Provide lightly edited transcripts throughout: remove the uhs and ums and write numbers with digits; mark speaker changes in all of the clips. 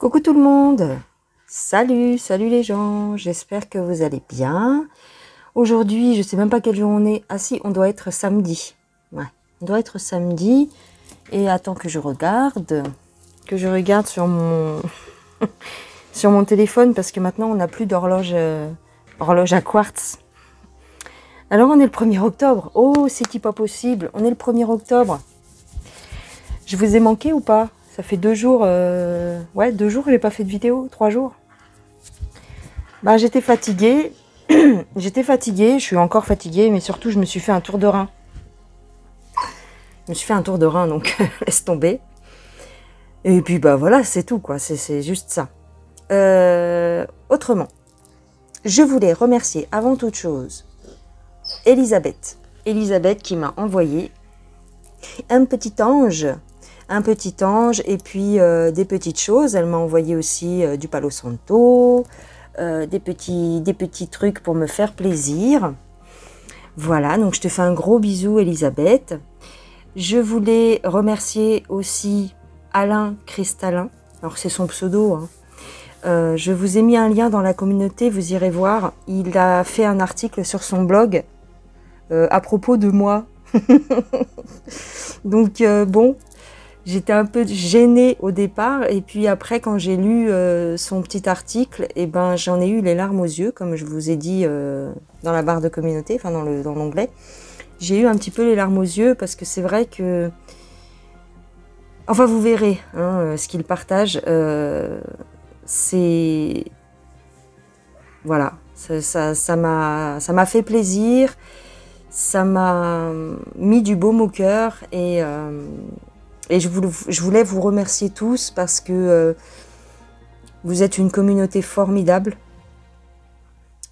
Speaker 1: Coucou tout le monde, salut les gens, j'espère que vous allez bien. Aujourd'hui, je sais même pas quel jour on est. Ah si, on doit être samedi. Ouais, on doit être samedi. Et attends que je regarde sur mon sur mon téléphone parce que maintenant on n'a plus d'horloge horloge à quartz. Alors on est le 1er octobre. Oh, c'est pas possible. On est le 1er octobre. Je vous ai manqué ou pas? Ça fait 2 jours, ouais, 2 jours que j'ai pas fait de vidéo, 3 jours. Bah, j'étais fatiguée, je suis encore fatiguée, mais surtout je me suis fait un tour de rein. Je me suis fait un tour de rein, donc laisse tomber. Et puis bah voilà, c'est tout quoi, c'est juste ça. Autrement, je voulais remercier avant toute chose Elisabeth qui m'a envoyé un petit ange et puis des petites choses. Elle m'a envoyé aussi du Palo Santo, des petits trucs pour me faire plaisir. Voilà, donc je te fais un gros bisou Elisabeth. Je voulais remercier aussi Alain Cristallin, alors c'est son pseudo, hein. Je vous ai mis un lien dans la communauté, vous irez voir. Il a fait un article sur son blog à propos de moi. Donc bon, j'étais un peu gênée au départ et puis après quand j'ai lu son petit article, et ben j'en ai eu les larmes aux yeux, comme je vous ai dit dans la barre de communauté, enfin dans l'onglet. J'ai eu un petit peu les larmes aux yeux parce que c'est vrai que, enfin vous verrez hein, ce qu'il partage, c'est voilà, ça m'a fait plaisir, ça m'a mis du baume au cœur et je voulais vous remercier tous parce que vous êtes une communauté formidable.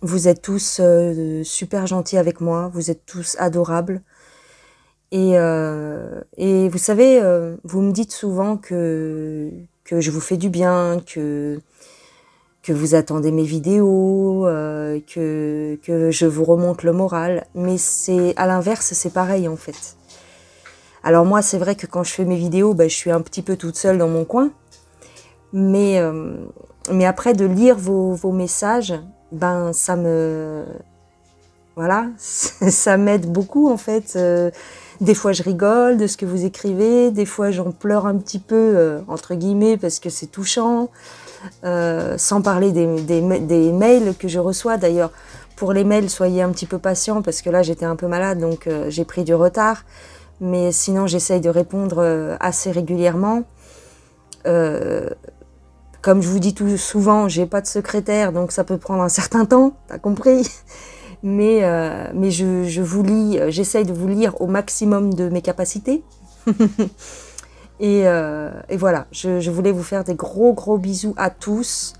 Speaker 1: Vous êtes tous super gentils avec moi. Vous êtes tous adorables. Et vous savez, vous me dites souvent que je vous fais du bien, que vous attendez mes vidéos, que je vous remonte le moral. Mais c'est à l'inverse, c'est pareil en fait. Alors moi, c'est vrai que quand je fais mes vidéos, ben, je suis un petit peu toute seule dans mon coin. Mais après, de lire vos messages, ben ça me... Voilà, ça m'aide beaucoup en fait. Des fois, je rigole de ce que vous écrivez. Des fois, j'en pleure un petit peu, entre guillemets, parce que c'est touchant. Sans parler des mails que je reçois. D'ailleurs, pour les mails, soyez un petit peu patients, parce que là, j'étais un peu malade, donc j'ai pris du retard. Mais sinon, j'essaye de répondre assez régulièrement. Comme je vous dis tout souvent, j'ai pas de secrétaire, donc ça peut prendre un certain temps, t'as compris. Mais je vous lis, j'essaye de vous lire au maximum de mes capacités. et voilà, je voulais vous faire des gros bisous à tous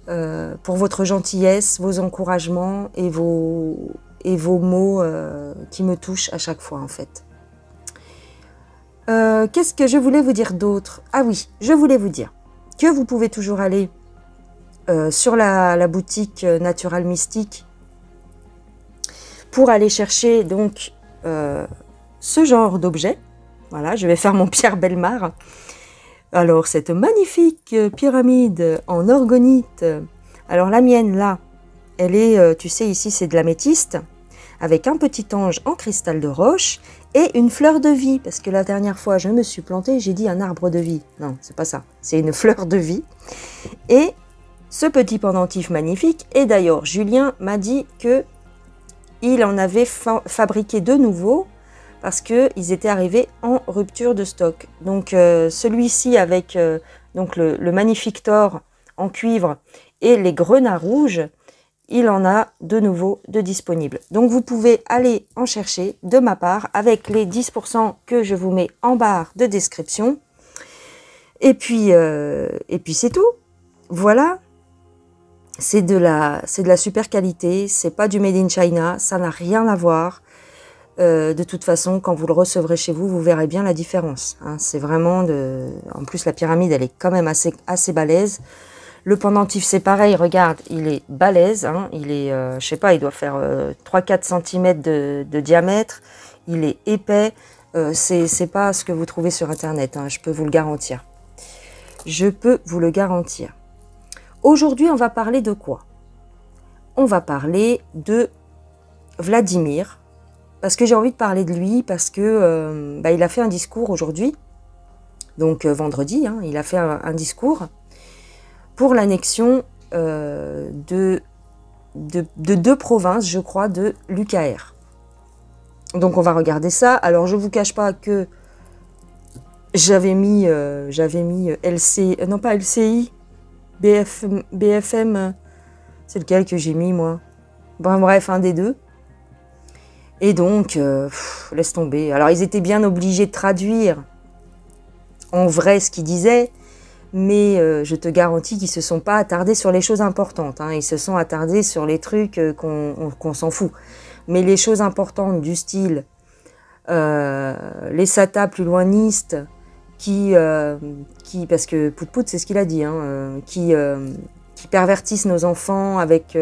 Speaker 1: pour votre gentillesse, vos encouragements et vos mots qui me touchent à chaque fois en fait. Qu'est-ce que je voulais vous dire d'autre? Ah oui, je voulais vous dire que vous pouvez toujours aller sur la boutique Natural Mystique pour aller chercher donc ce genre d'objet. Voilà, je vais faire mon Pierre Bellemare. Alors, cette magnifique pyramide en orgonite. Alors, la mienne, là, elle est, tu sais, ici, c'est de l'améthyste, avec un petit ange en cristal de roche et une fleur de vie. Parce que la dernière fois, je me suis plantée, j'ai dit un arbre de vie. Non, c'est pas ça. C'est une fleur de vie. Et ce petit pendentif magnifique. Et d'ailleurs, Julien m'a dit que il en avait fabriqué de nouveaux parce qu'ils étaient arrivés en rupture de stock. Donc celui-ci avec donc le magnifique Thor en cuivre et les grenats rouges, il en a de nouveau de disponibles. Donc vous pouvez aller en chercher de ma part avec les 10% que je vous mets en barre de description. Et puis c'est tout. Voilà. C'est de la super qualité, c'est pas du made in China, ça n'a rien à voir. De toute façon, quand vous le recevrez chez vous, vous verrez bien la différence. Hein. C'est vraiment de... En plus, la pyramide, elle est quand même assez balèze. Le pendentif, c'est pareil, regarde, il est balèze. Hein. Il est, je sais pas, il doit faire 3-4 cm de diamètre. Il est épais. C'est pas ce que vous trouvez sur Internet, hein, je peux vous le garantir. Je peux vous le garantir. Aujourd'hui, on va parler de quoi? On va parler de Vladimir, parce que j'ai envie de parler de lui, parce que il a fait un discours aujourd'hui, donc vendredi, hein, il a fait un discours pour l'annexion de 2 provinces, je crois, de l'UKR. Donc on va regarder ça. Alors je vous cache pas que j'avais mis LC, non pas LCI, BFM, c'est lequel que j'ai mis moi? Bon, bref, un des deux. Et donc, laisse tomber. Alors ils étaient bien obligés de traduire en vrai ce qu'ils disaient, mais je te garantis qu'ils ne se sont pas attardés sur les choses importantes. Hein. Ils se sont attardés sur les trucs qu'on s'en fout. Mais les choses importantes du style les satas plus loinistes qui parce que Pout-Pout, c'est ce qu'il a dit, hein, qui pervertissent nos enfants avec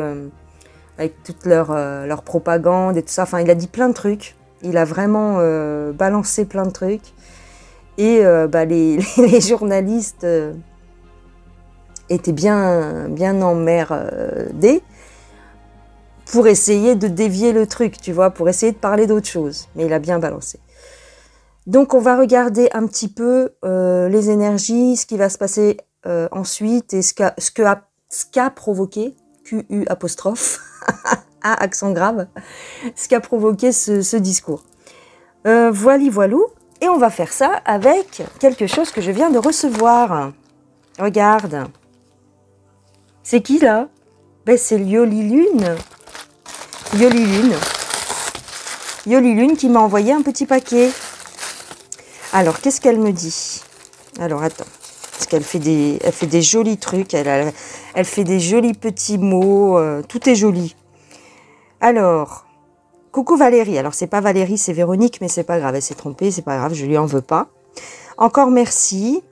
Speaker 1: toute leur propagande et tout ça. Enfin, il a dit plein de trucs. Il a vraiment balancé plein de trucs. Et les journalistes étaient bien emmerdés pour essayer de dévier le truc, tu vois, pour essayer de parler d'autre chose. Mais il a bien balancé. Donc, on va regarder un petit peu les énergies, ce qui va se passer ensuite et ce qu'a provoqué, QU apostrophe, A accent grave, ce qu'a provoqué ce discours. Voilou. Et on va faire ça avec quelque chose que je viens de recevoir. Regarde. C'est qui là? Ben, c'est Yolilune. Yolilune qui m'a envoyé un petit paquet. Alors, qu'est-ce qu'elle me dit? Alors, attends. Parce qu'elle fait des jolis trucs. Elle fait des jolis petits mots. Tout est joli. Alors... Coucou Valérie, alors c'est pas Valérie, c'est Véronique, mais c'est pas grave, elle s'est trompée, c'est pas grave, je lui en veux pas. Encore merci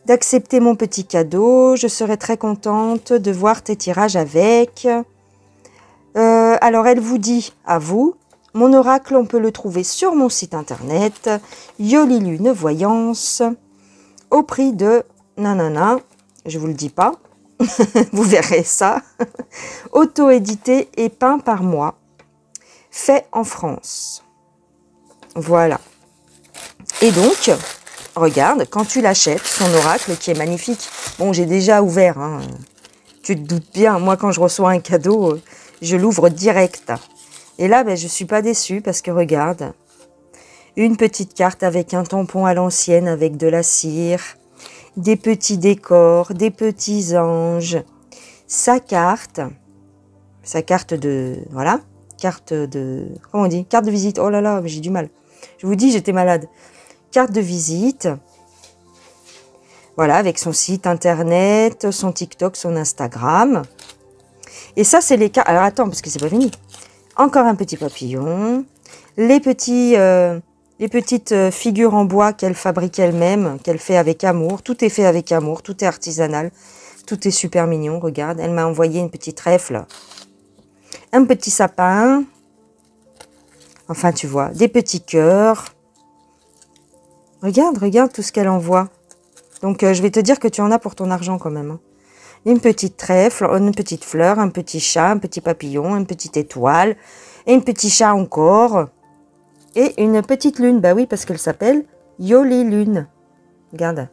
Speaker 1: d'accepter mon petit cadeau, je serai très contente de voir tes tirages avec. Alors elle vous dit, à vous, mon oracle, on peut le trouver sur mon site internet, Yolilune Voyance, au prix de nanana, je vous le dis pas, vous verrez ça, auto-édité et peint par moi. Fait en France. Voilà. Et donc, regarde, quand tu l'achètes, son oracle qui est magnifique. Bon, j'ai déjà ouvert, hein. Tu te doutes bien, moi quand je reçois un cadeau, je l'ouvre direct. Et là, je ne suis pas déçue parce que regarde, une petite carte avec un tampon à l'ancienne avec de la cire, des petits décors, des petits anges, sa carte de... Voilà. Carte de... Comment on dit? Carte de visite. Oh là là, j'ai du mal. Je vous dis, j'étais malade. Carte de visite. Voilà, avec son site internet, son TikTok, son Instagram. Et ça, c'est les cartes... Alors attends, parce que c'est pas fini. Encore un petit papillon. Les petites figures en bois qu'elle fabrique elle-même, qu'elle fait avec amour. Tout est fait avec amour, tout est artisanal. Tout est super mignon, regarde. Elle m'a envoyé une petite trèfle. Un petit sapin, enfin tu vois, des petits cœurs. Regarde tout ce qu'elle envoie. Donc je vais te dire que tu en as pour ton argent quand même. Hein. Une petite trèfle, une petite fleur, un petit chat, un petit papillon, une petite étoile, et un petit chat encore. Et une petite lune, bah oui, parce qu'elle s'appelle Yolilune. Regarde,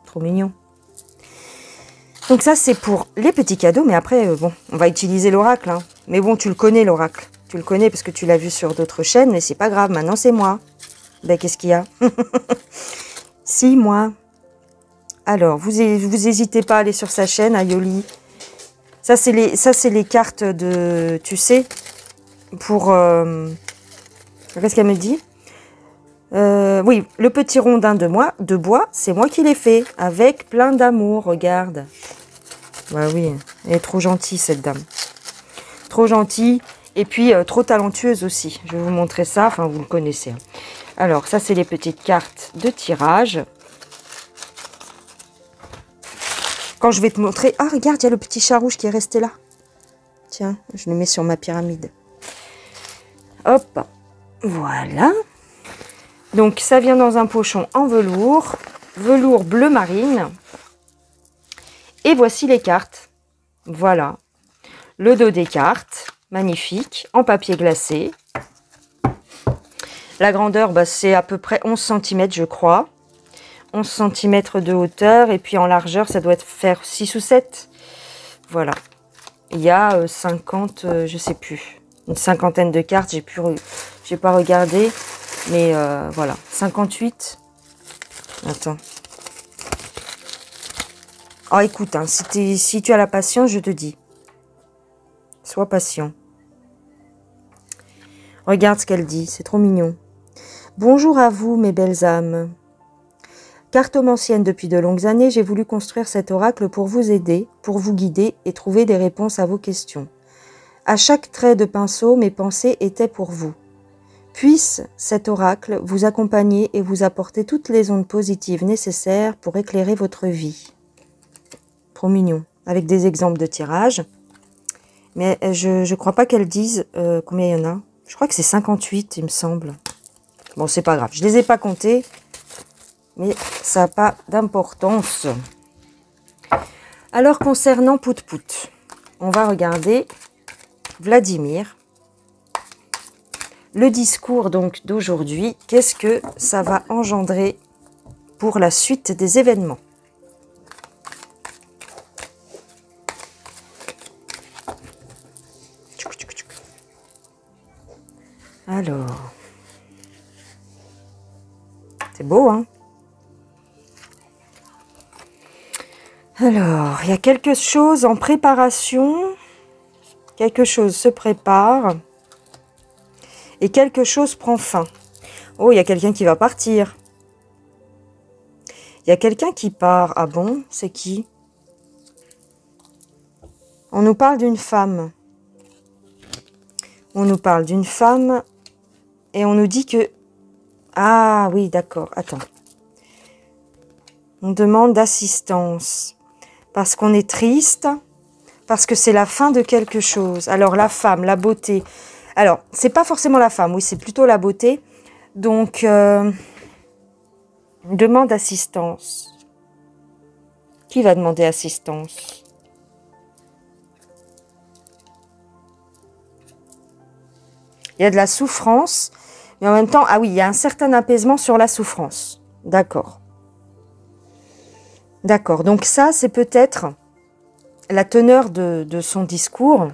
Speaker 1: trop mignon. Donc ça, c'est pour les petits cadeaux. Mais après, bon, on va utiliser l'oracle. Hein. Mais bon, tu le connais, l'oracle. Tu le connais parce que tu l'as vu sur d'autres chaînes. Mais c'est pas grave, maintenant c'est moi. Ben, qu'est-ce qu'il y a? Si, moi. Alors, vous hésitez pas à aller sur sa chaîne, à Yoli. Ça, c'est les cartes de... Tu sais, pour... Qu'est-ce qu'elle me dit? Oui, le petit rondin de bois, c'est moi qui l'ai fait. Avec plein d'amour, regarde. Bah oui, elle est trop gentille cette dame. Trop gentille et puis trop talentueuse aussi. Je vais vous montrer ça, enfin vous le connaissez. Alors ça c'est les petites cartes de tirage. Quand je vais te montrer... Ah regarde, il y a le petit chat rouge qui est resté là. Tiens, je le mets sur ma pyramide. Hop, voilà. Donc ça vient dans un pochon en velours bleu marine. Et voici les cartes. Voilà. Le dos des cartes. Magnifique. En papier glacé. La grandeur, bah, c'est à peu près 11 cm, je crois. 11 cm de hauteur. Et puis en largeur, ça doit faire 6 ou 7. Voilà. Il y a 50, je sais plus. Une cinquantaine de cartes. J'ai pas regardé. Mais voilà. 58. Attends. Oh, écoute, hein, si tu as la patience, je te dis. Sois patient. Regarde ce qu'elle dit. C'est trop mignon. Bonjour à vous, mes belles âmes. Cartomancienne depuis de longues années, j'ai voulu construire cet oracle pour vous aider, pour vous guider et trouver des réponses à vos questions. À chaque trait de pinceau, mes pensées étaient pour vous. Puisse cet oracle vous accompagner et vous apporter toutes les ondes positives nécessaires pour éclairer votre vie. Trop mignon. Avec des exemples de tirage. Mais je ne crois pas qu'elle dise combien il y en a. Je crois que c'est 58, il me semble. Bon, c'est pas grave. Je les ai pas comptés. Mais ça n'a pas d'importance. Alors, concernant Pout Pout, on va regarder Vladimir. Le discours donc d'aujourd'hui, qu'est-ce que ça va engendrer pour la suite des événements? Alors, c'est beau, hein? Alors, il y a quelque chose en préparation, quelque chose se prépare et quelque chose prend fin. Oh, il y a quelqu'un qui va partir. Il y a quelqu'un qui part. Ah bon? C'est qui? On nous parle d'une femme. On nous parle d'une femme et on nous dit que... Ah oui, d'accord, attends. On demande d'assistance parce qu'on est triste, parce que c'est la fin de quelque chose. Alors la femme, la beauté. Alors, c'est pas forcément la femme, oui, c'est plutôt la beauté. Donc, demande assistance. Qui va demander assistance? Il y a de la souffrance, mais en même temps, ah oui, il y a un certain apaisement sur la souffrance. D'accord. D'accord, donc ça, c'est peut-être la teneur de son discours.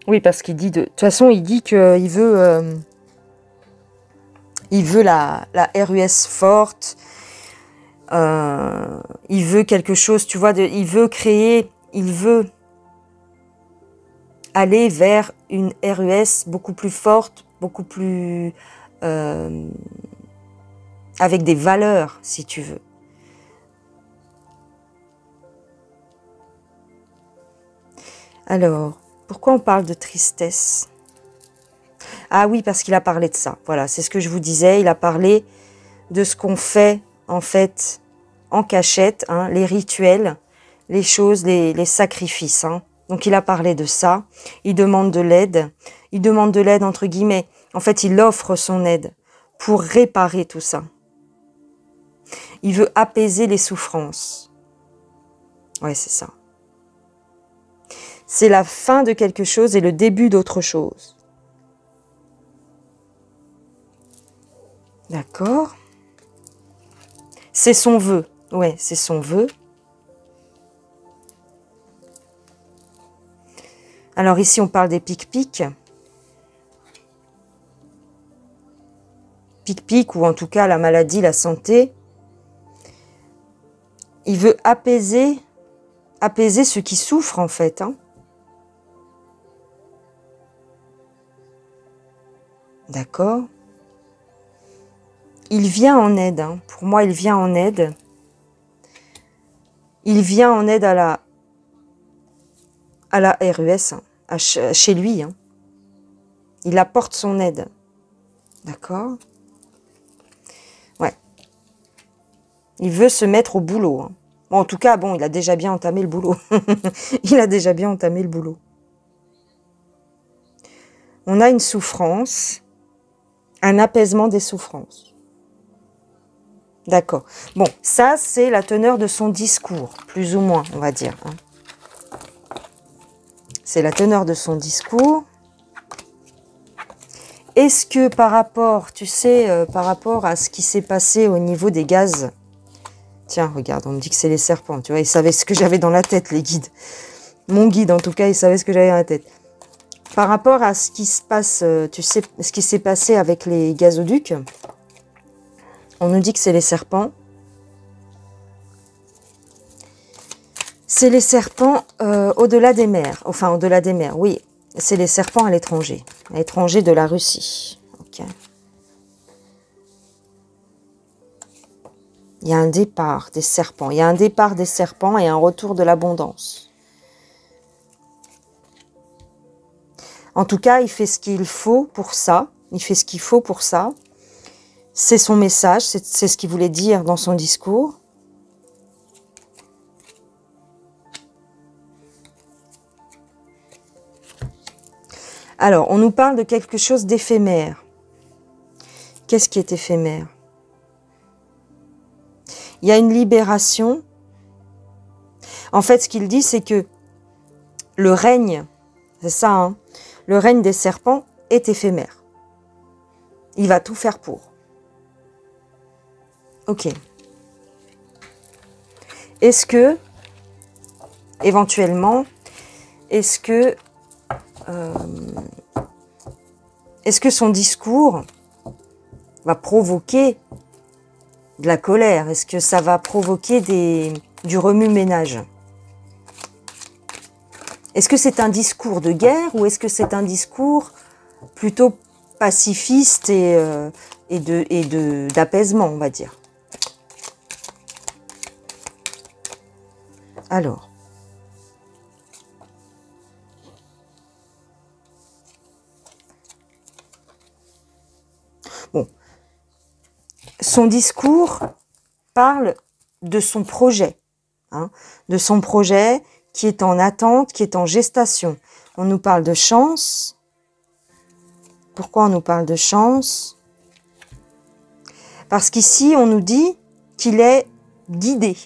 Speaker 1: Oui, parce qu'il dit, de toute façon, il dit qu'il veut, la RUS forte, il veut quelque chose, tu vois, il veut créer, il veut aller vers une RUS beaucoup plus forte, beaucoup plus... avec des valeurs, si tu veux. Alors, pourquoi on parle de tristesse? Ah oui, parce qu'il a parlé de ça. Voilà, c'est ce que je vous disais. Il a parlé de ce qu'on fait, en fait, en cachette, hein, les rituels, les choses, les sacrifices. Hein. Donc, il a parlé de ça. Il demande de l'aide. Il demande de l'aide, entre guillemets. En fait, il offre son aide pour réparer tout ça. Il veut apaiser les souffrances. Ouais, c'est ça. C'est la fin de quelque chose et le début d'autre chose. D'accord. C'est son vœu. Ouais, c'est son vœu. Alors ici, on parle des pic-pic. Pic-pic, ou en tout cas la maladie, la santé. Il veut apaiser ceux qui souffrent, en fait. Hein. D'accord. Il vient en aide. Hein. Pour moi, il vient en aide. Il vient en aide à la RUS, hein, chez lui. Hein. Il apporte son aide. D'accord. Ouais. Il veut se mettre au boulot. Hein. Bon, en tout cas, bon, il a déjà bien entamé le boulot. Il a déjà bien entamé le boulot. On a une souffrance, un apaisement des souffrances. D'accord. Bon, ça, c'est la teneur de son discours, plus ou moins, on va dire. Hein. C'est la teneur de son discours. Est-ce que par rapport, tu sais, par rapport à ce qui s'est passé au niveau des gaz... Tiens, regarde, on me dit que c'est les serpents. Tu vois, ils savaient ce que j'avais dans la tête, les guides. Mon guide, en tout cas, il savait ce que j'avais dans la tête. Par rapport à ce qui se passe, tu sais, ce qui s'est passé avec les gazoducs, on nous dit que c'est les serpents. C'est les serpents au-delà des mers. Enfin, au-delà des mers, oui. C'est les serpents à l'étranger de la Russie. Ok. Il y a un départ des serpents. Il y a un départ des serpents et un retour de l'abondance. En tout cas, il fait ce qu'il faut pour ça. Il fait ce qu'il faut pour ça. C'est son message, c'est ce qu'il voulait dire dans son discours. Alors, on nous parle de quelque chose d'éphémère. Qu'est-ce qui est éphémère? Il y a une libération. En fait, ce qu'il dit, c'est que le règne, c'est ça, hein, le règne des serpents est éphémère. Il va tout faire pour. Ok. Est-ce que, éventuellement, est-ce que son discours va provoquer de la colère? Est-ce que ça va provoquer du remue-ménage? Est-ce que c'est un discours de guerre ou est-ce que c'est un discours plutôt pacifiste et d'apaisement, on va dire? Alors, bon, son discours parle de son projet, hein, de son projet qui est en attente, qui est en gestation. On nous parle de chance. Pourquoi on nous parle de chance? Parce qu'ici, on nous dit qu'il est guidé.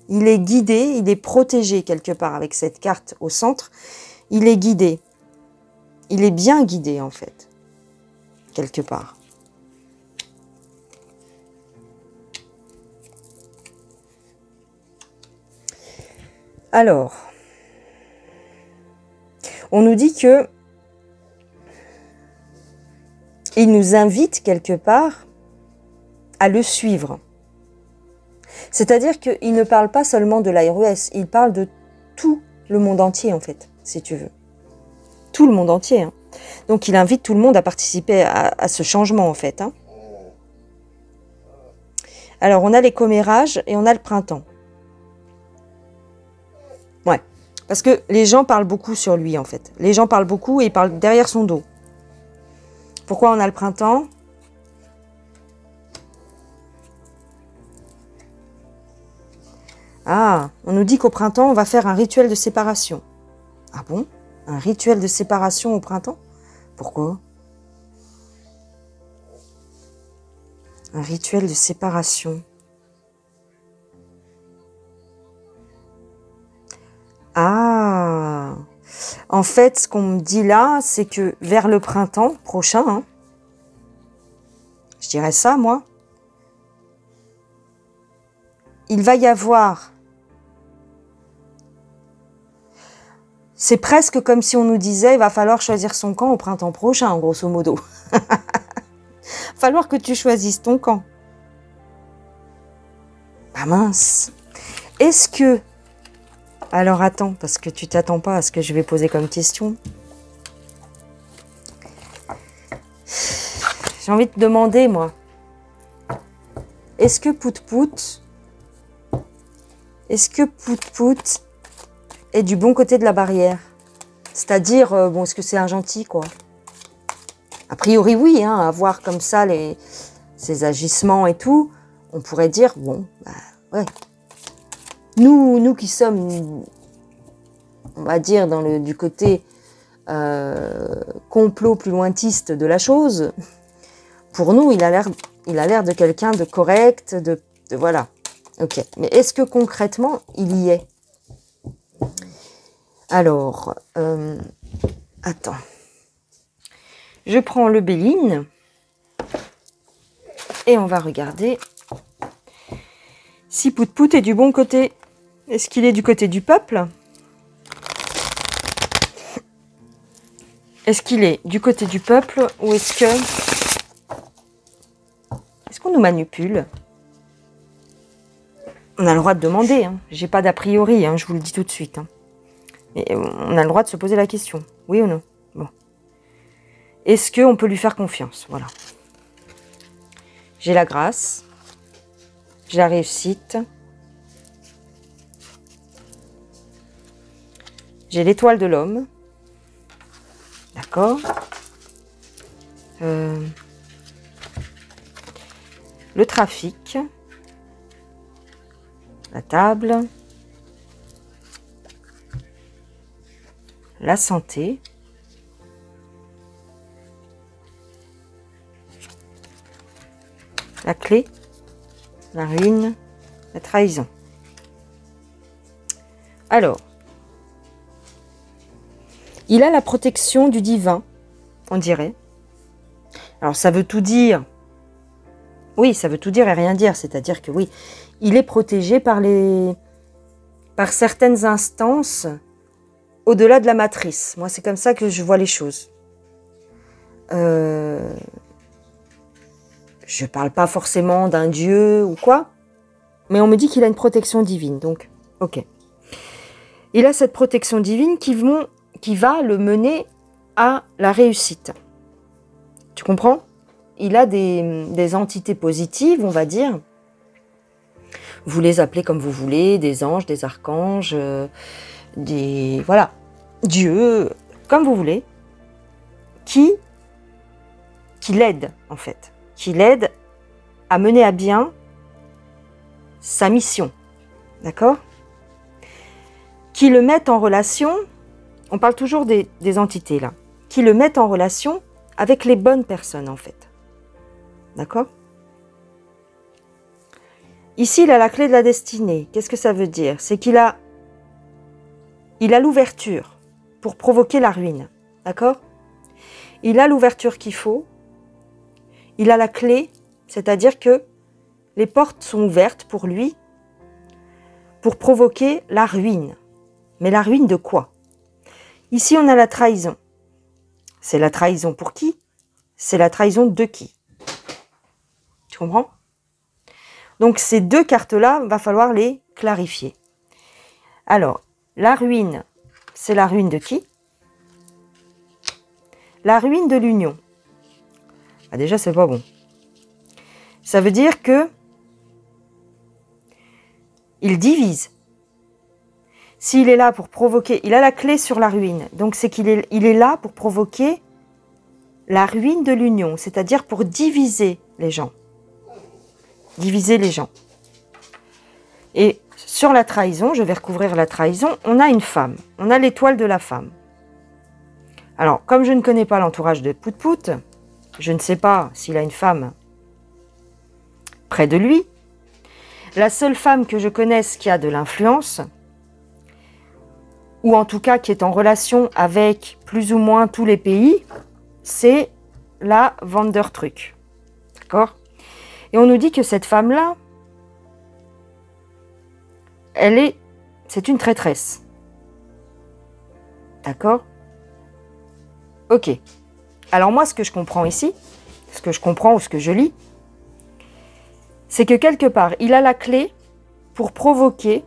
Speaker 1: Il est guidé, il est protégé quelque part avec cette carte au centre. Il est guidé. Il est bien guidé, en fait, quelque part. Alors, on nous dit que il nous invite quelque part à le suivre. C'est-à-dire qu'il ne parle pas seulement de l'ARES, il parle de tout le monde entier, en fait, si tu veux. Tout le monde entier. Hein. Donc, il invite tout le monde à participer à ce changement, en fait. Hein. Alors, on a les commérages et on a le printemps. Ouais. Parce que les gens parlent beaucoup sur lui, en fait. Les gens parlent beaucoup et ils parlent derrière son dos. Pourquoi on a le printemps? Ah, on nous dit qu'au printemps, on va faire un rituel de séparation. Ah bon? Un rituel de séparation au printemps? Pourquoi? Un rituel de séparation. Ah! En fait, ce qu'on me dit là, c'est que vers le printemps prochain, hein, je dirais ça, moi, il va y avoir... C'est presque comme si on nous disait, il va falloir choisir son camp au printemps prochain, grosso modo. Il va falloir que tu choisisses ton camp. Ah mince. Est-ce que... Alors attends, parce que tu t'attends pas à ce que je vais poser comme question. J'ai envie de te demander, moi. Est-ce que Pout-Pout est du bon côté de la barrière? C'est-à-dire, bon, est-ce que c'est un gentil, quoi? A priori, oui, hein, à voir comme ça ses agissements et tout, on pourrait dire, bon, bah, ouais. Nous qui sommes, on va dire, du côté complot plus lointiste de la chose, pour nous, il a l'air de quelqu'un de correct, de existe, voilà. Ok, mais est-ce que concrètement, il y est? Alors, attends. Je prends le Béline et on va regarder si Pout-Pout est du bon côté. Est-ce qu'il est du côté du peuple? Est-ce qu'il est du côté du peuple ou est-ce qu'on nous manipule? On a le droit de demander, hein. J'ai pas d'a priori, hein, je vous le dis tout de suite. Hein. Et on a le droit de se poser la question, oui ou non? Bon. Est-ce qu'on peut lui faire confiance? Voilà. J'ai la grâce, j'ai la réussite, j'ai l'étoile de l'homme, d'accord, le trafic, la table, la santé, la clé, la ruine, la trahison. Alors, il a la protection du divin, on dirait. Alors, ça veut tout dire. Oui, ça veut tout dire et rien dire. C'est-à-dire que oui, il est protégé par certaines instances au-delà de la matrice. Moi, c'est comme ça que je vois les choses. Je ne parle pas forcément d'un dieu ou quoi, mais on me dit qu'il a une protection divine, donc ok. Il a cette protection divine qui va le mener à la réussite. Tu comprends? Il a des entités positives, on va dire. Vous les appelez comme vous voulez, des anges, des archanges, voilà, Dieu, comme vous voulez, qui l'aide en fait, qui l'aide à mener à bien sa mission, d'accord? Qui le mettent en relation, on parle toujours des entités là, qui le mettent en relation avec les bonnes personnes en fait, d'accord? Ici, il a la clé de la destinée. Qu'est-ce que ça veut dire? C'est qu'il a l'ouverture pour provoquer la ruine, d'accord? Il a l'ouverture qu'il faut, il a la clé, c'est-à-dire que les portes sont ouvertes pour lui, pour provoquer la ruine. Mais la ruine de quoi? Ici, on a la trahison. C'est la trahison pour qui? C'est la trahison de qui? Tu comprends? Donc, ces deux cartes-là, il va falloir les clarifier. Alors, la ruine, c'est la ruine de qui? La ruine de l'union. Ah, déjà, c'est pas bon. Ça veut dire que il divise. S'il est là pour provoquer, il a la clé sur la ruine. Donc, c'est qu'il est là pour provoquer la ruine de l'union, c'est-à-dire pour diviser les gens. Diviser les gens. Et sur la trahison, je vais recouvrir la trahison, on a une femme. On a l'étoile de la femme. Alors, comme je ne connais pas l'entourage de Pout-Pout, je ne sais pas s'il a une femme près de lui. La seule femme que je connaisse qui a de l'influence, ou en tout cas qui est en relation avec plus ou moins tous les pays, c'est la Vandertruc. D'accord? Et on nous dit que cette femme-là, c'est une traîtresse. D'accord? Ok. Alors moi, ce que je comprends ici, ce que je comprends ou ce que je lis, c'est que quelque part, il a la clé pour provoquer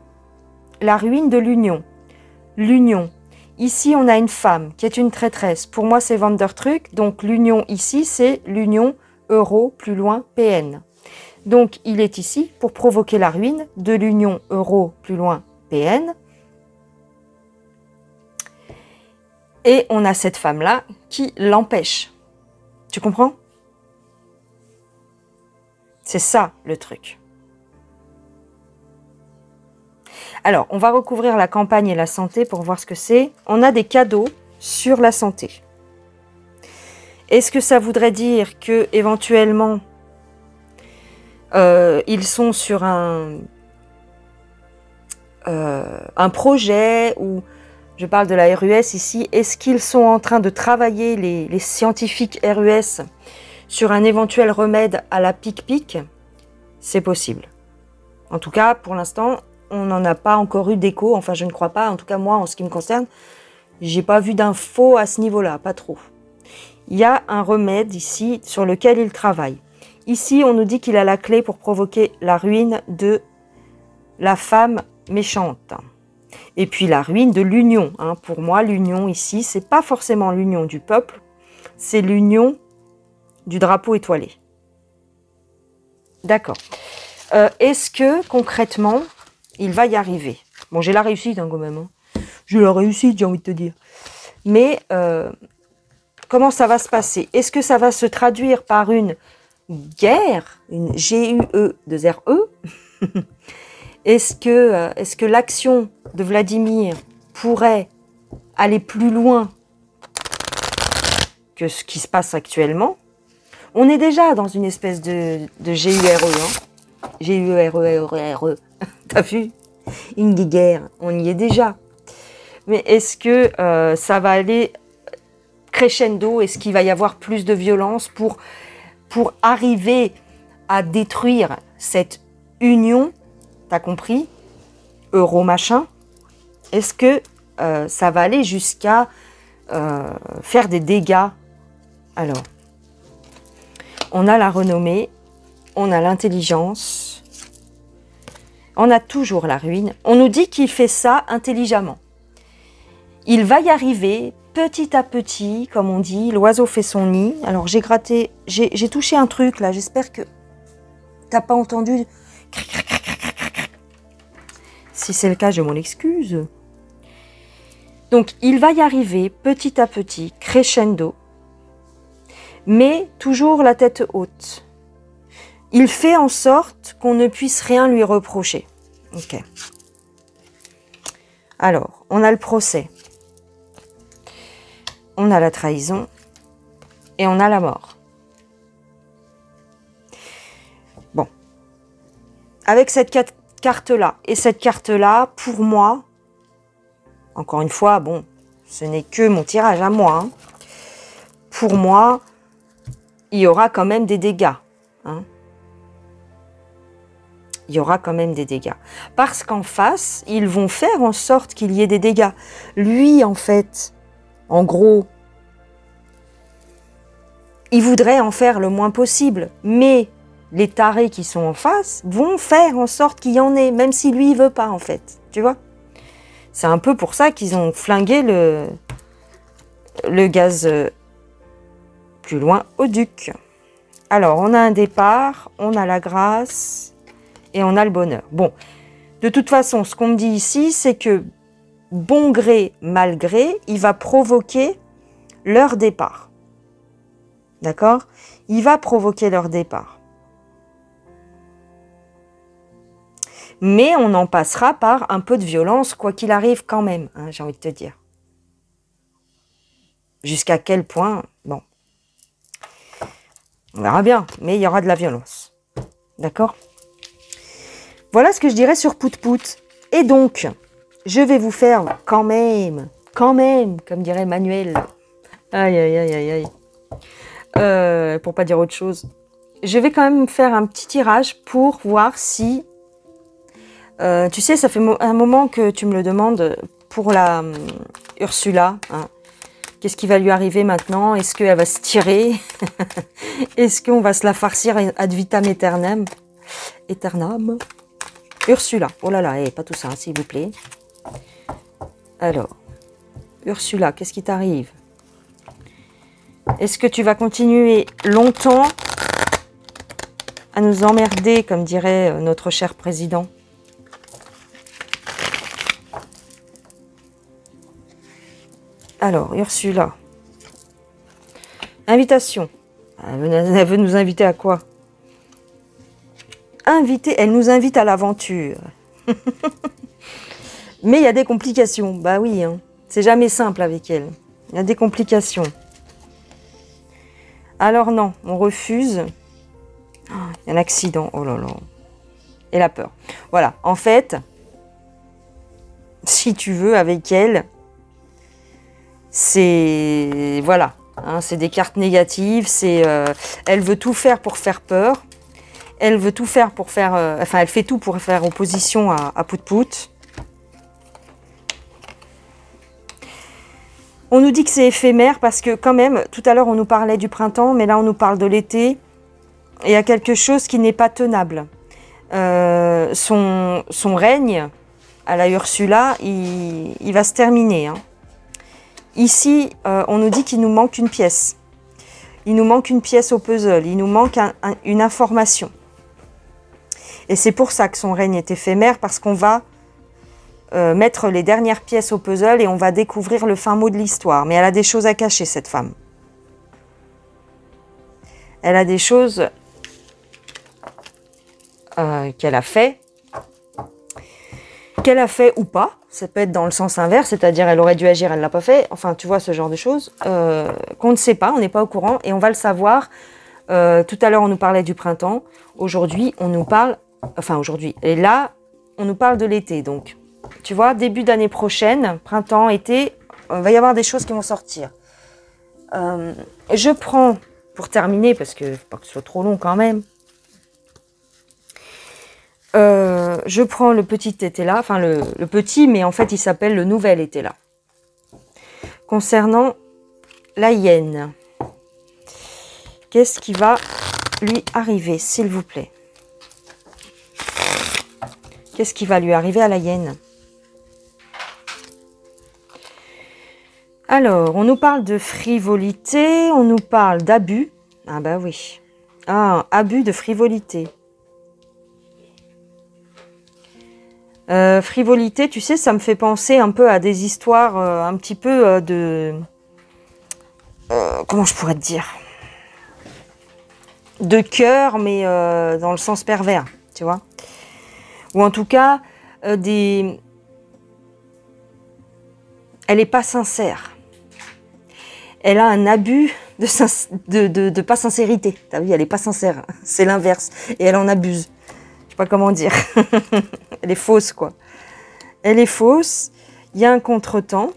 Speaker 1: la ruine de l'union. L'union. Ici, on a une femme qui est une traîtresse. Pour moi, c'est Vandertruc. Donc, l'union ici, c'est l'union euro, plus loin, PN. Donc, il est ici pour provoquer la ruine de l'union euro, plus loin, PN. Et on a cette femme-là qui l'empêche. Tu comprends? C'est ça, le truc. Alors, on va recouvrir la campagne et la santé pour voir ce que c'est. On a des cadeaux sur la santé. Est-ce que ça voudrait dire que, éventuellement, Ils sont sur un projet où, je parle de la RUS ici, est-ce qu'ils sont en train de travailler, les scientifiques RUS, sur un éventuel remède à la pique-pique? C'est possible. En tout cas, pour l'instant, on n'en a pas encore eu d'écho, enfin je ne crois pas, en tout cas moi, en ce qui me concerne, j'ai pas vu d'infos à ce niveau-là, pas trop. Il y a un remède ici sur lequel il travaille. Ici, on nous dit qu'il a la clé pour provoquer la ruine de la femme méchante. Et puis la ruine de l'union. Pour moi, l'union ici, c'est pas forcément l'union du peuple, c'est l'union du drapeau étoilé. D'accord. Est-ce que, concrètement, il va y arriver? Bon, j'ai la réussite quand même. J'ai la réussite, j'ai envie de te dire. Mais comment ça va se passer? Est-ce que ça va se traduire par une guerre, une GUE2RE? Est-ce que l'action de Vladimir pourrait aller plus loin que ce qui se passe actuellement? On est déjà dans une espèce de GURE, GURE. T'as vu? Une guerre, on y est déjà. Mais est-ce que ça va aller crescendo? Est-ce qu'il va y avoir plus de violence pour arriver à détruire cette union? T'as compris? Euro machin. Est-ce que ça va aller jusqu'à faire des dégâts? Alors, on a la renommée, on a l'intelligence, on a toujours la ruine. On nous dit qu'il fait ça intelligemment. Il va y arriver petit à petit, comme on dit, l'oiseau fait son nid. Alors j'ai gratté, j'ai touché un truc là, j'espère que t'as pas entendu. Si c'est le cas, je m'en excuse. Donc il va y arriver petit à petit, crescendo, mais toujours la tête haute. Il fait en sorte qu'on ne puisse rien lui reprocher. Ok. Alors, on a le procès. On a la trahison. Et on a la mort. Bon. Avec cette carte-là, et cette carte-là, pour moi, encore une fois, bon, ce n'est que mon tirage à moi. Hein. Pour moi, il y aura quand même des dégâts. Hein. Il y aura quand même des dégâts. Parce qu'en face, ils vont faire en sorte qu'il y ait des dégâts. Lui, en fait, en gros, il voudrait en faire le moins possible. Mais les tarés qui sont en face vont faire en sorte qu'il y en ait, même si lui, il veut pas, en fait. Tu vois? C'est un peu pour ça qu'ils ont flingué le gaz plus loin au duc. Alors, on a un départ, on a la grâce... et on a le bonheur. Bon, de toute façon, ce qu'on me dit ici, c'est que bon gré, mal gré, il va provoquer leur départ. D'accord? Il va provoquer leur départ. Mais on en passera par un peu de violence, quoi qu'il arrive quand même, hein, j'ai envie de te dire. Jusqu'à quel point? Bon. On verra bien, mais il y aura de la violence. D'accord? Voilà ce que je dirais sur Pout-Pout. Et donc, je vais vous faire quand même, comme dirait Manuel. Aïe, aïe, aïe, aïe, aïe. Pour pas dire autre chose. Je vais quand même faire un petit tirage pour voir si... tu sais, ça fait un moment que tu me le demandes pour la Ursula. Hein. Qu'est-ce qui va lui arriver maintenant? Est-ce qu'elle va se tirer? Est-ce qu'on va se la farcir ad vitam aeternam? Ursula, oh là là, pas tout ça, s'il vous plaît. Alors, Ursula, qu'est-ce qui t'arrive? Est-ce que tu vas continuer longtemps à nous emmerder, comme dirait notre cher président? Alors, Ursula. Invitation. Elle veut nous inviter à quoi? Elle nous invite à l'aventure. Mais il y a des complications. Bah oui, hein. C'est jamais simple avec elle. Il y a des complications. Alors non, on refuse. Il y a un accident, oh là là. Et la peur. Voilà, en fait, si tu veux, avec elle, c'est... Voilà, hein, c'est des cartes négatives, c'est... elle veut tout faire pour faire peur. Elle veut tout faire pour faire... enfin, elle fait tout pour faire opposition à Pout-Pout. On nous dit que c'est éphémère parce que quand même, tout à l'heure on nous parlait du printemps, mais là on nous parle de l'été. Et il y a quelque chose qui n'est pas tenable. Son règne à la Ursula, il va se terminer. Hein. Ici, on nous dit qu'il nous manque une pièce. Il nous manque une pièce au puzzle, il nous manque une information. Et c'est pour ça que son règne est éphémère, parce qu'on va mettre les dernières pièces au puzzle et on va découvrir le fin mot de l'histoire. Mais elle a des choses à cacher, cette femme. Elle a des choses qu'elle a fait ou pas. Ça peut être dans le sens inverse, c'est-à-dire elle aurait dû agir, elle ne l'a pas fait. Enfin, tu vois, ce genre de choses qu'on ne sait pas, on n'est pas au courant et on va le savoir. Tout à l'heure, on nous parlait du printemps. Aujourd'hui, on nous parle... Enfin, aujourd'hui. Et là, on nous parle de l'été, donc... Tu vois, début d'année prochaine, printemps, été, il va y avoir des choses qui vont sortir. Je prends, pour terminer, parce que faut pas que ce soit trop long quand même, je prends le petit été là, enfin le petit, mais en fait il s'appelle le nouvel été là. Concernant la hyène, qu'est-ce qui va lui arriver, s'il vous plaît? Qu'est-ce qui va lui arriver à la hyène? Alors, on nous parle de frivolité, on nous parle d'abus. Ah bah oui. Ah, abus de frivolité. Frivolité, tu sais, ça me fait penser un peu à des histoires un petit peu de... comment je pourrais te dire? De cœur, mais dans le sens pervers, tu vois? Ou en tout cas, des... Elle n'est pas sincère. Elle a un abus de pas sincérité. T'as vu, elle n'est pas sincère. C'est l'inverse. Et elle en abuse. Je sais pas comment dire. Elle est fausse, quoi. Elle est fausse. Il y a un contretemps.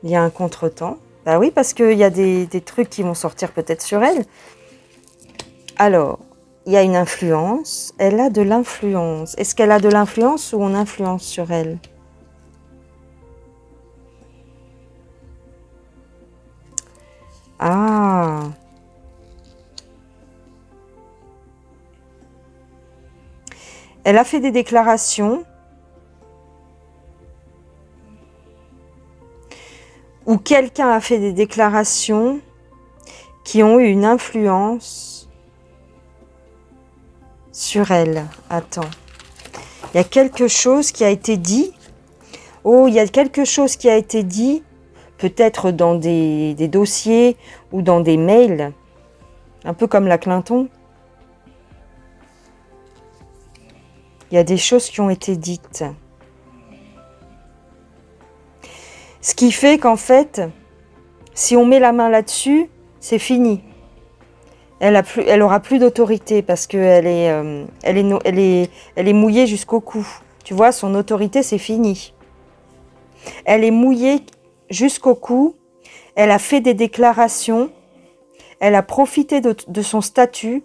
Speaker 1: Il y a un contretemps. Bah oui, parce qu'il y a des trucs qui vont sortir peut-être sur elle. Alors, il y a une influence. Elle a de l'influence. Est-ce qu'elle a de l'influence ou on influence sur elle ? Ah. Elle a fait des déclarations ou quelqu'un a fait des déclarations qui ont eu une influence sur elle. Attends. Il y a quelque chose qui a été dit. Oh, il y a quelque chose qui a été dit, peut-être dans des dossiers ou dans des mails, un peu comme la Clinton. Il y a des choses qui ont été dites. Ce qui fait qu'en fait, si on met la main là-dessus, c'est fini. Elle aura plus d'autorité parce qu'elle est mouillée jusqu'au cou. Tu vois, son autorité, c'est fini. Elle est mouillée jusqu'au cou. Elle a fait des déclarations. Elle a profité de son statut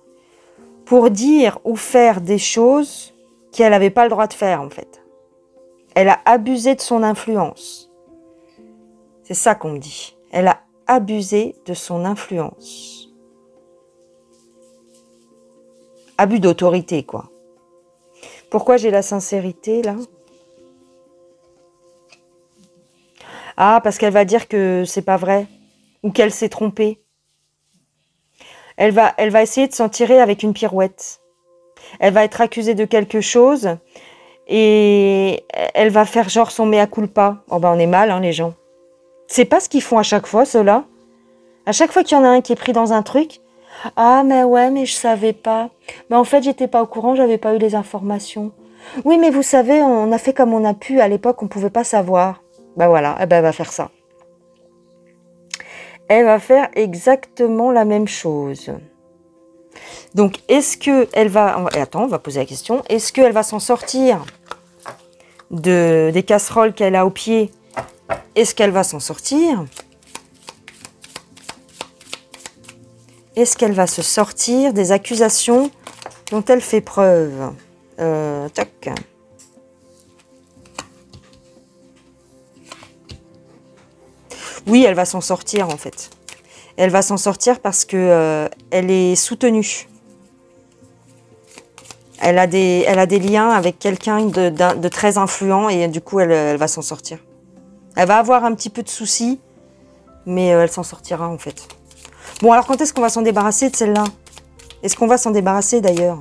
Speaker 1: pour dire ou faire des choses qu'elle n'avait pas le droit de faire, en fait. Elle a abusé de son influence. C'est ça qu'on me dit. Elle a abusé de son influence. Abus d'autorité, quoi. Pourquoi j'ai la sincérité, là? Ah, parce qu'elle va dire que c'est pas vrai. Ou qu'elle s'est trompée. Elle va essayer de s'en tirer avec une pirouette. Elle va être accusée de quelque chose et elle va faire genre son mea culpa. Oh ben on est mal, hein, les gens. C'est pas ce qu'ils font à chaque fois, ceux-là. À chaque fois qu'il y en a un qui est pris dans un truc, ah mais ouais, mais je savais pas. Mais en fait, j'étais pas au courant, j'avais pas eu les informations. Oui, mais vous savez, on a fait comme on a pu. À l'époque, on pouvait pas savoir. Ben voilà, eh ben elle va faire ça. Elle va faire exactement la même chose. Donc, est-ce qu'elle va... Attends, on va poser la question. Est-ce qu'elle va s'en sortir des casseroles qu'elle a au pied? Est-ce qu'elle va s'en sortir? Est-ce qu'elle va se sortir des accusations dont elle fait preuve? Tac. Oui, elle va s'en sortir en fait. Elle va s'en sortir parce que elle est soutenue. Elle a des liens avec quelqu'un de très influent et du coup, elle va s'en sortir. Elle va avoir un petit peu de soucis, mais elle s'en sortira en fait. Bon, alors quand est-ce qu'on va s'en débarrasser de celle-là? Est-ce qu'on va s'en débarrasser d'ailleurs?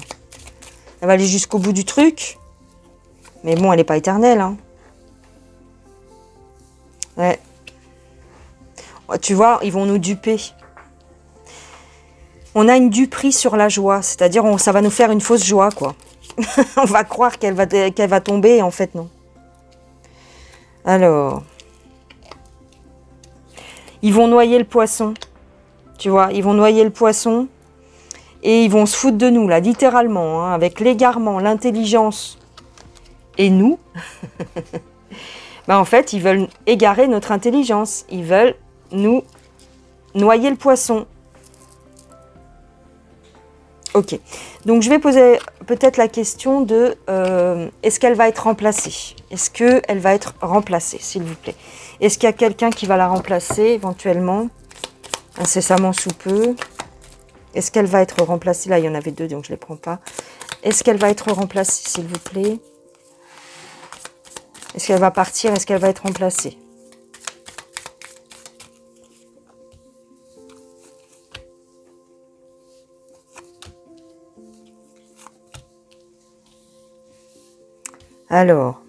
Speaker 1: Elle va aller jusqu'au bout du truc. Mais bon, elle n'est pas éternelle. Hein. Ouais. Tu vois, ils vont nous duper. On a une duperie sur la joie. C'est-à-dire, ça va nous faire une fausse joie, quoi. On va croire qu'elle va tomber, et en fait, non. Alors. Ils vont noyer le poisson. Tu vois, ils vont noyer le poisson. Et ils vont se foutre de nous, là, littéralement. Hein, avec l'égarement, l'intelligence et nous. Ben, en fait, ils veulent égarer notre intelligence. Ils veulent nous noyer le poisson. Ok. Donc, je vais poser peut-être la question de est-ce qu'elle va être remplacée? Est-ce qu'elle va être remplacée, s'il vous plaît? Est-ce qu'il y a quelqu'un qui va la remplacer, éventuellement, incessamment sous peu? Est-ce qu'elle va être remplacée? Là, il y en avait deux, donc je ne les prends pas. Est-ce qu'elle va être remplacée, s'il vous plaît? Est-ce qu'elle va partir? Est-ce qu'elle va être remplacée? Alors,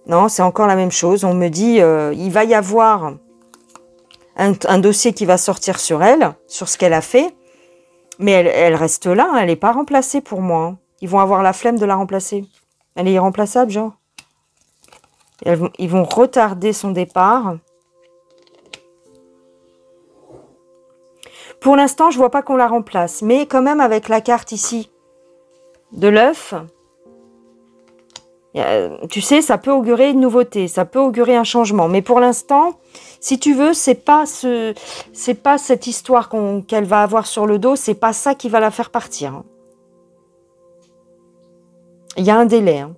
Speaker 1: non, c'est encore la même chose. On me dit, il va y avoir un dossier qui va sortir sur elle, sur ce qu'elle a fait. Mais elle reste là, elle n'est pas remplacée pour moi. Hein. Ils vont avoir la flemme de la remplacer. Elle est irremplaçable, genre. Ils vont retarder son départ. Pour l'instant, je ne vois pas qu'on la remplace. Mais quand même, avec la carte ici de l'œuf, tu sais, ça peut augurer une nouveauté, ça peut augurer un changement. Mais pour l'instant, si tu veux, c'est pas cette histoire qu'elle va avoir sur le dos, c'est pas ça qui va la faire partir. Hein. Il y a un délai. Hein.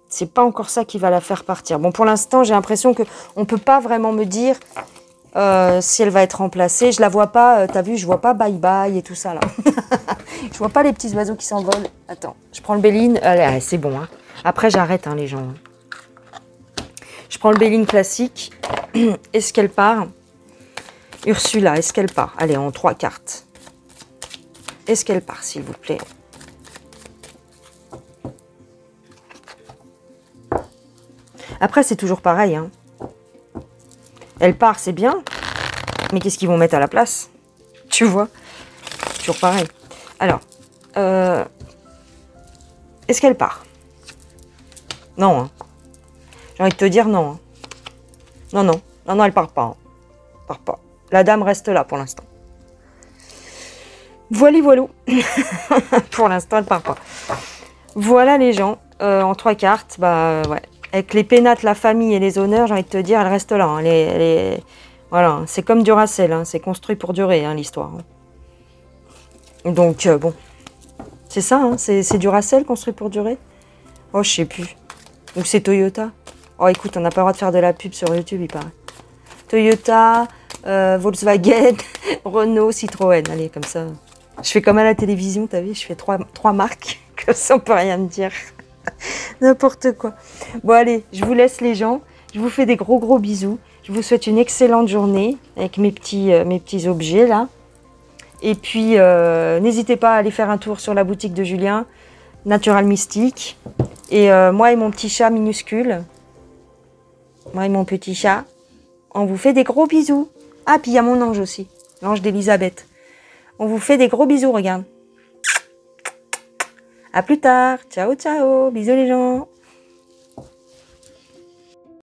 Speaker 1: C'est pas encore ça qui va la faire partir. Bon, pour l'instant, j'ai l'impression qu'on peut pas vraiment me dire si elle va être remplacée. Je la vois pas, t'as vu, je vois pas bye bye et tout ça là. Je vois pas les petits oiseaux qui s'envolent. Attends, je prends le Béline. Allez, c'est bon. Hein. Après, j'arrête hein, les gens. Je prends le Béline classique. Est-ce qu'elle part? Ursula, est-ce qu'elle part? Allez, en 3 cartes. Est-ce qu'elle part, s'il vous plaît? Après, c'est toujours pareil. Hein. Elle part, c'est bien. Mais qu'est-ce qu'ils vont mettre à la place? Tu vois? Toujours pareil. Alors, est-ce qu'elle part? Non. Hein. J'ai envie de te dire non. Hein. Non, non. Non, non, elle part pas. Hein. Elle part pas. La dame reste là pour l'instant. Voilà, voilà. Pour l'instant, elle part pas. Voilà les gens. En 3 cartes, bah ouais. Avec les pénates, la famille et les honneurs, j'ai envie de te dire, elle reste là. Hein. Voilà, c'est comme Duracell. Hein. C'est construit pour durer, hein, l'histoire. Hein. Donc, bon. C'est ça, hein. C'est Duracell construit pour durer? Oh, je sais plus. Ou c'est Toyota? Oh, écoute, on n'a pas le droit de faire de la pub sur YouTube, il paraît. Toyota, Volkswagen, Renault, Citroën. Allez, comme ça. Je fais comme à la télévision, t'as vu? Je fais trois marques. Comme ça, on peut rien me dire. N'importe quoi. Bon, allez, je vous laisse les gens. Je vous fais des gros bisous. Je vous souhaite une excellente journée avec mes petits objets, là. Et puis, n'hésitez pas à aller faire un tour sur la boutique de Julien, Natural Mystique. Et moi et mon petit chat minuscule, moi et mon petit chat, on vous fait des gros bisous. Ah, puis il y a mon ange aussi, l'ange d'Elisabeth. On vous fait des gros bisous, regarde. À plus tard. Ciao, ciao. Bisous les gens.